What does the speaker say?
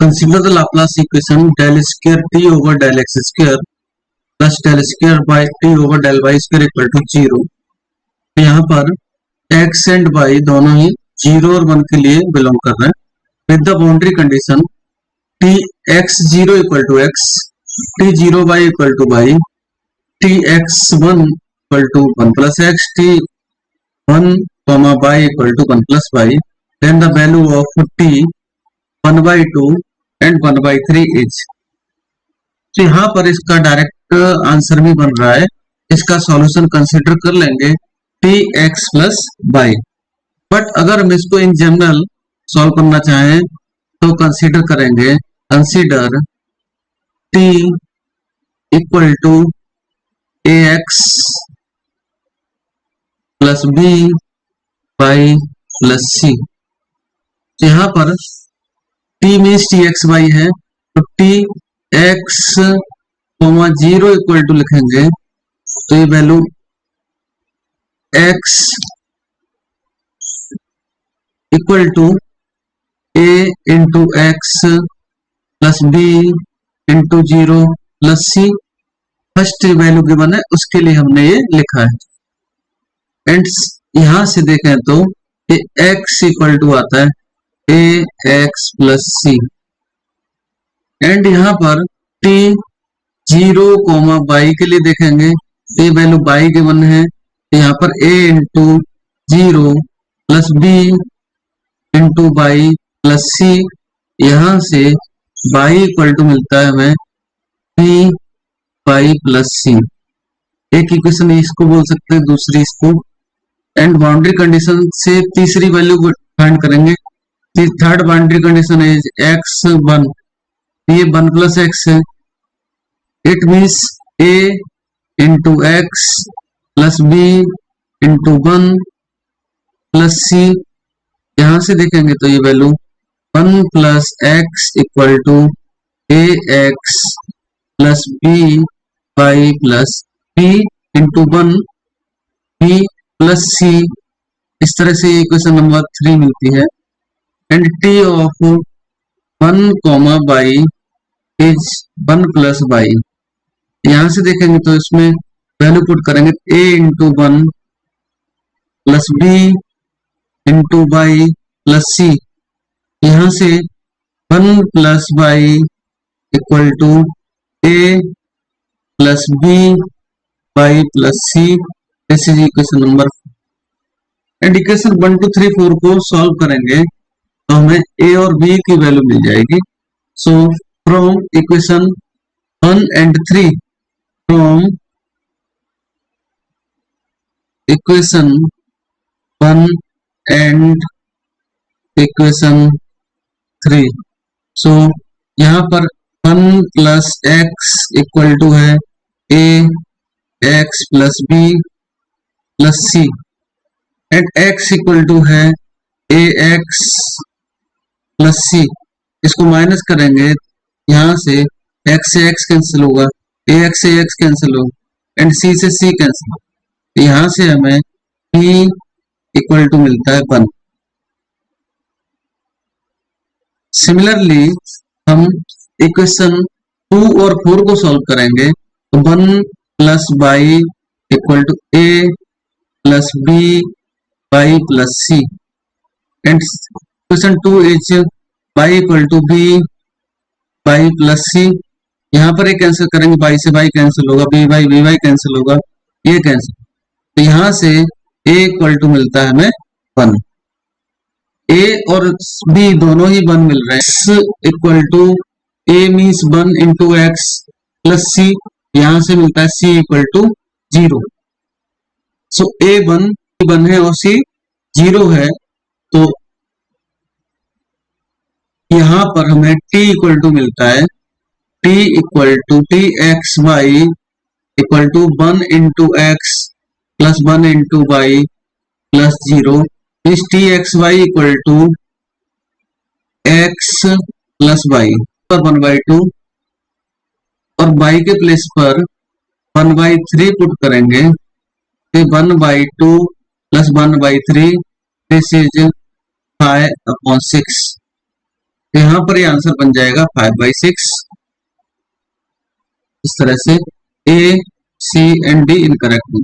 Consider the Laplace equation del square t over del x square plus del square by t over del y square equal to 0। यहाँ पर x and y दोनों ही 0 और 1 के लिए belong कर रहे हैं। With the boundary condition t x 0 equal to x, t 0 y equal to y, t x 1 equal to 1 plus x, t 1 y equal to 1 plus y, then the value of t 1/2 and 1/3 is. तो यहाँ पर इसका direct answer भी बन रहा है। इसका solution consider कर लेंगे tx प्लस y। बट अगर हम इसको इन जनरल सॉल्व करना चाहें तो कंसीडर करेंगे, consider t equal to ax plus b y plus c। तो यहाँ पर t मीन्स txy है, तो tx 0 इक्वल टू लिखेंगे तो ये value x equal to a into x plus b into 0 plus c। First value given है उसके लिए हमने ये लिखा है। एंड यहां से देखें तो ये x इक्वल टू आता है ax प्लस c। एंड यहाँ पर t 0, y के लिए देखेंगे ये वैल्यू y गिवन है, यहाँ पर a into 0 plus b into y plus c। यहाँ से y इक्वल टू मिलता है हमें p y प्लस c। एक इक्वेशन इसको बोल सकते हैं, दूसरी इसको। एंड बाउंड्री कंडीशन से तीसरी वैल्यू फाइंड करेंगे। थर्ड बाउंड्री कंडीशन है x1, ये 1 प्लस x है। It means a into x plus b into 1 plus c। यहां से देखेंगे तो ये value 1 plus x equal to ax plus b y plus b into 1 b plus c। इस तरह से इक्वेशन नंबर 3 मिलती है। And t of 1, y is 1 plus y। यहां से देखेंगे तो इसमें वैल्यू पुट करेंगे a into 1 plus b into y plus c। यहां से 1 plus y equal to a plus b y plus c। This is equation number. And equation 1, 2, 3, 4 को solve करेंगे तो हमें a और b की वैल्यू मिल जाएगी। So from equation 1 and 3, from equation 1 and equation 3। So यहाँ पर 1 प्लस एक्स इक्वल टू है a x plus b plus c। And x equal to है ax प्लस c। इसको माइनस करेंगे, यहां से x से x कैंसिल होगा, ax से x कैंसिल होगा एंड c से c कैंसिल होगा। यहां से हमें p इक्वल टू मिलता है 1। सिमिलरली हम इक्वेशन 2 और 4 को सॉल्व करेंगे तो 1 plus y equal to a plus b y plus c। And equation 2 is y equal to b y plus c। यहाँ पर एक कैंसिल करेंगे, y से y कैंसिल होगा, by कैंसिल होगा, ये कैंसिल। तो यहाँ से a इक्वल टू मिलता है हमें 1। a और b दोनों ही 1 मिल रहे हैं। x equal to a means 1 into x plus c। यहाँ से मिलता है c equal to 0। So a 1 है और c 0 है। तो यहाँ पर हमें t इक्वल टू मिलता है t equal to txy equal to 1 into x plus 1 into y plus 0। इस txy equal to x plus y पर 1/2 और y के प्लेस पर 1/3 पुट करेंगे तो 1/2 प्लस 1/3 दिस इज 5/6। यहाँ पर ये आंसर बन जाएगा 5/6। इस तरह से ए, सी एंड डी इनकरेक्ट।